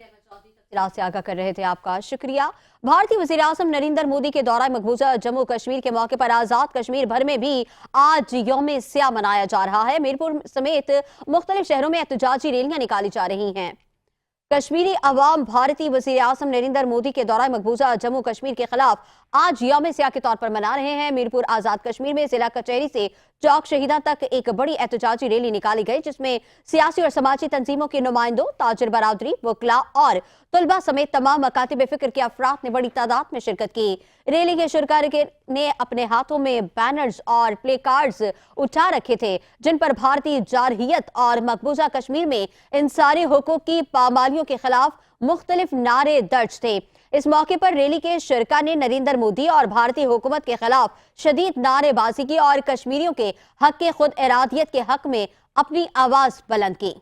से आगाह कर रहे थे, आपका शुक्रिया। भारतीय वज़ीर आज़म नरेंद्र मोदी के दौरा मकबूजा जम्मू कश्मीर के मौके पर आजाद कश्मीर भर में भी आज यौम स्याह मनाया जा रहा है। मीरपुर समेत मुख्तलिफ शहरों में एहतजाजी रैलियां निकाली जा रही हैं। कश्मीरी अवाम भारतीय वज़ीर आज़म नरेंद्र मोदी के दौरा मकबूजा जम्मू कश्मीर के खिलाफ आज यौम स्याह के तौर पर मना रहे हैं। मीरपुर आजाद कश्मीर में जिला कचहरी से चौक शहीदा तक एक बड़ी एहतजाजी रैली निकाली गई, जिसमें सियासी और समाजी तंजीमों के नुमाइंदों, ताजिर बरादरी, वकला और तुलबा समेत तमाम मकातिब फिक्र के अफराद ने बड़ी तादाद में शिरकत की। रैली के शुरकारे ने अपने हाथों में बैनर्स और प्ले कार्ड्स उठा रखे थे, जिन पर भारतीय जारहियत और मकबूजा कश्मीर में इंसानी हुकूक की पामालियों के खिलाफ मुख्तलिफ नारे दर्ज थे। इस मौके पर रैली के शिरका ने नरेंद्र मोदी और भारतीय हुकूमत के खिलाफ शदीद नारेबाजी की और कश्मीरियों के हक के खुद इरादियत के हक में अपनी आवाज बुलंद की।